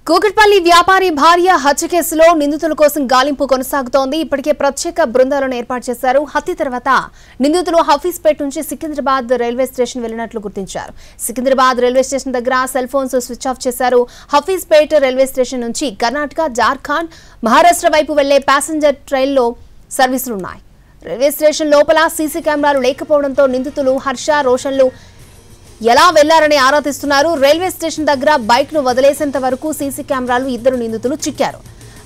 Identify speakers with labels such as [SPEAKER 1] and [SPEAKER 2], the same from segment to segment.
[SPEAKER 1] కూకట్పల్లి వ్యాపారి భార్య హత్య కేసులో నిందితుల కోసం గాలింపు కొనసాగుతోంది. ఇప్పటికే ప్రత్యేక బృందాలను ఏర్పాటు చేశారు. హత్య తర్వాత నిందితులు హఫీజ్పేట్ నుంచి సికింద్రాబాద్ రైల్వే స్టేషన్ వెళ్లినట్లు గుర్తించారు. సికింద్రాబాద్ రైల్వే స్టేషన్ దగ్గర సెల్ ఫోన్స్ స్విచ్ ఆఫ్ చేశారు. హఫీజ్పేట్ రైల్వే స్టేషన్ నుంచి కర్ణాటక, జార్ఖండ్, మహారాష్ట్ర వైపు వెళ్లే ప్యాసింజర్ ట్రైన్లో సర్వీసులున్నాయి. రైల్వే స్టేషన్ లోపల సీసీ కెమెరాలు లేకపోవడంతో నిందితులు హర్ష, రోషన్లు ఎలా వెళ్లారని ఆరా తీస్తున్నారు. రైల్వే స్టేషన్ దగ్గర బైక్ ను వదిలేసేంత వరకు సీసీ కెమెరాలు ఇద్దరు నిందితులు చిక్కారు.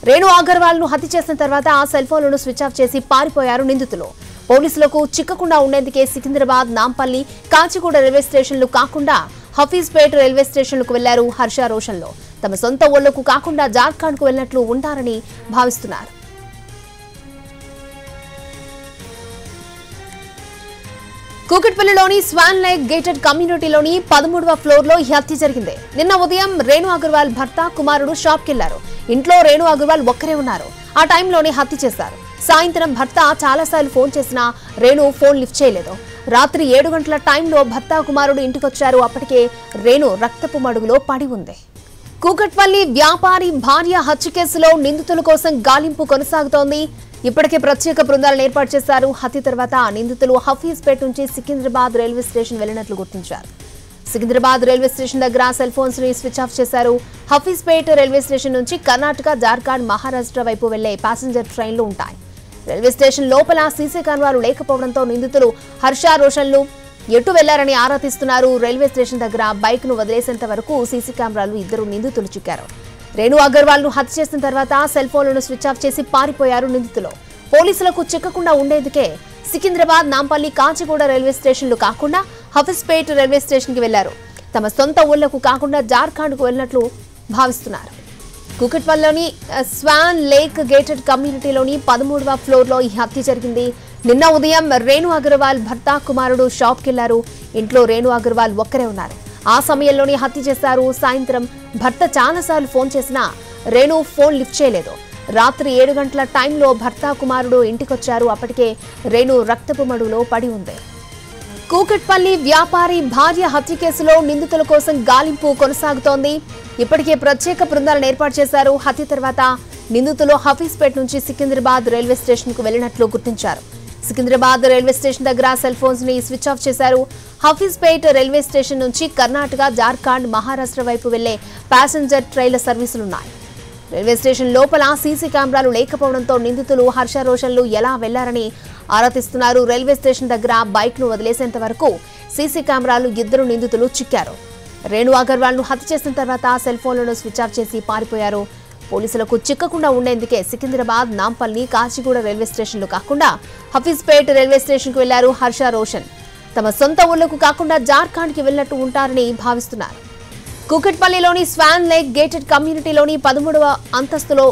[SPEAKER 1] రేణు అగర్వాల్ ను హత్య చేసిన తర్వాత ఆ సెల్ ఫోన్లను స్విచ్ ఆఫ్ చేసి పారిపోయారు నిందితులు. పోలీసులకు చిక్కకుండా ఉండేందుకే సికింద్రాబాద్, నాంపల్లి, కాచిగూడ రైల్వే స్టేషన్లు కాకుండా హఫీజ్పేట్ రైల్వే స్టేషన్లకు వెళ్లారు హర్ష, రోషన్లు. తమ సొంత ఊళ్లకు కాకుండా జార్ఖండ్ కు వెళ్లినట్లు ఉంటారని భావిస్తున్నారు. కూకట్పల్లిలోని స్వాన్ లేక్ గేటెడ్ కమ్యూనిటీలోని 13వ ఫ్లోర్లో ఈ హత్య జరిగింది. నిన్న ఉదయం రేణు అగర్వాల్ భర్త, కుమారుడు షాప్కి వెళ్లారు. ఇంట్లో రేణు అగర్వాల్ ఒక్కరే ఉన్నారు. ఆ టైంలోనే హత్య చేశారు. సాయంత్రం భర్త చాలాసార్లు ఫోన్ చేసినా రేణు ఫోన్ లిఫ్ట్ చేయలేదు. రాత్రి 7 గంటల టైంలో భర్త, కుమారుడు ఇంటికొచ్చారు. అప్పటికే రేణు రక్తపు మడుగులో పడి ఉంది. కూకట్పల్లి వ్యాపారి భార్య హత్య కేసులో నిందితుల కోసం గాలింపు కొనసాగుతోంది. ఇప్పటికే ప్రత్యేక బృందాలను ఏర్పాటు చేశారు. హత్య తర్వాత నిందితులు హఫీజ్పేట్ నుంచి సికింద్రాబాద్ రైల్వే స్టేషన్ వెళ్లినట్లు గుర్తించారు. సికింద్రాబాద్ రైల్వే స్టేషన్ దగ్గర సెల్ ఫోన్స్ ని స్విచ్ ఆఫ్ చేశారు. హఫీజ్పేట్ రైల్వే స్టేషన్ నుంచి కర్ణాటక, జార్ఖండ్, మహారాష్ట్ర వైపు వెళ్లే ప్యాసింజర్ ట్రైన్లు ఉంటాయి. రైల్వే స్టేషన్ లోపల సీసీ కెమెరాలు లేకపోవడంతో నిందితులు హర్ష, రోషన్లు ఎటు వెళ్లారని ఆరా తీస్తున్నారు. రైల్వే స్టేషన్ దగ్గర బైక్ ను వదిలేసేంత వరకు సీసీ కెమెరాలు ఇద్దరు నిందితులు చిక్కారు. రేణు అగర్వాల్ ను హత్య చేసిన తర్వాత సెల్ ఫోన్లను స్విచ్ ఆఫ్ చేసి పారిపోయారు నిందితులు. పోలీసులకు చిక్కకుండా ఉండేందుకే సికింద్రాబాద్, నాంపల్లి, కాచిగూడ రైల్వే స్టేషన్లు కాకుండా హఫీజ్పేట్ రైల్వే స్టేషన్ కి వెళ్లారు. తమ సొంత ఊళ్లకు కాకుండా జార్ఖండ్ కు వెళ్లినట్లు భావిస్తున్నారు. కూకట్పల్లిలోని స్వాన్ లేక్ గేటెడ్ కమ్యూనిటీలోని 13వ ఫ్లోర్లో ఈ హత్య జరిగింది. నిన్న ఉదయం రేణు అగర్వాల్ భర్త, కుమారుడు షాప్కి వెళ్లారు. ఇంట్లో రేణు అగర్వాల్ ఒక్కరే ఉన్నారు. ఆ సమయంలోనే హత్య చేశారు. సాయంత్రం భర్త చాలాసార్లు ఫోన్ చేసినా రేణు ఫోన్ లిఫ్ట్ చేయలేదు. రాత్రి 7 గంటల టైంలో భర్త, కుమారుడు ఇంటికొచ్చారు. అప్పటికే రేణు రక్తపు మడుగులో పడి ఉంది. కూకట్పల్లి వ్యాపారి భార్య హత్య కేసులో నిందితుల కోసం గాలింపు కొనసాగుతోంది. ఇప్పటికే ప్రత్యేక బృందాలను ఏర్పాటు చేశారు. హత్య తర్వాత నిందితులు హఫీజ్పేట్ నుంచి సికింద్రాబాద్ రైల్వే స్టేషన్ కు వెళ్లినట్లు గుర్తించారు. సికింద్రాబాద్ రైల్వే స్టేషన్ దగ్గర సెల్ ఫోన్స్ ని స్విచ్ ఆఫ్ చేశారు. హఫీజ్పేట్ రైల్వే స్టేషన్ నుంచి కర్ణాటక, జార్ఖండ్, మహారాష్ట్ర వైపు వెళ్లే ప్యాసింజర్ ట్రైన్ల సర్వీసులున్నాయి. రైల్వే స్టేషన్ లోపల సీసీ కెమెరాలు లేకపోవడంతో నిందితులు హర్ష, రోషన్లు ఎలా వెళ్లారని ఆరా తీస్తున్నారు. రైల్వే స్టేషన్ దగ్గర బైక్ ను వదిలేసేంత వరకు సీసీ కెమెరాలు ఇద్దరు నిందితులు చిక్కారు. రేణు అగర్వాల్ ను హత్య చేసిన తర్వాత సెల్ ఫోన్లను స్విచ్ ఆఫ్ చేసి పారిపోయారు. పోలీసులకు చిక్కకుండా ఉండేందుకే సికింద్రాబాద్, నాంపల్లి, కాచిగూడ రైల్వే స్టేషన్లు కాకుండా హఫీజ్పేట్ రైల్వే స్టేషన్ కు వెళ్లారు హర్ష, రోషన్. తమ సొంత ఊళ్లకు కాకుండా జార్ఖండ్ కి వెళ్లినట్టు ఉంటారని భావిస్తున్నారు. కూకట్పల్లిలోని స్వాన్ లేక్ గేటెడ్ కమ్యూనిటీలోని 13వ అంతస్తులో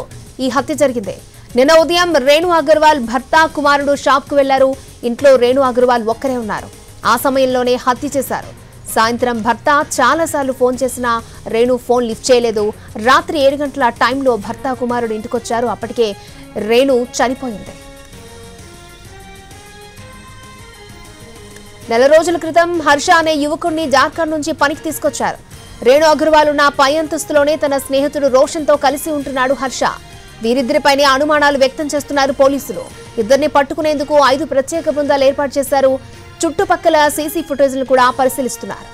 [SPEAKER 1] ఈ హత్య జరిగింది. నిన్న ఉదయం రేణు అగర్వాల్ భర్త, కుమారుడు షాప్ కు వెళ్లారు. ఇంట్లో రేణు అగర్వాల్ ఒక్కరే ఉన్నారు. ఆ సమయంలోనే హత్య చేశారు. సాయంత్రం భర్త చాలాసార్లు ఫోన్ చేసినా రేణు ఫోన్ లిఫ్ట్ చేయలేదు. రాత్రి 7 గంటల టైంలో భర్త, కుమారుడు ఇంటికొచ్చారు. అప్పటికే రేణు చనిపోయింది. నెల రోజుల క్రితం హర్ష అనే యువకుడిని జార్ఖండ్ నుంచి పనికి తీసుకొచ్చారు. రేణు అగర్వాల్ ఉన్న పై అంతస్తులోనే తన స్నేహితుడు రోషన్ తో కలిసి ఉంటున్నాడు హర్ష. వీరిద్దరిపైనే అనుమానాలు వ్యక్తం చేస్తున్నారు పోలీసులు. ఇద్దరిని పట్టుకునేందుకు 5 ప్రత్యేక బృందాలు ఏర్పాటు చేశారు. చుట్టుపక్కల సీసీ ఫుటేజ్లను కూడా పరిశీలిస్తున్నారు.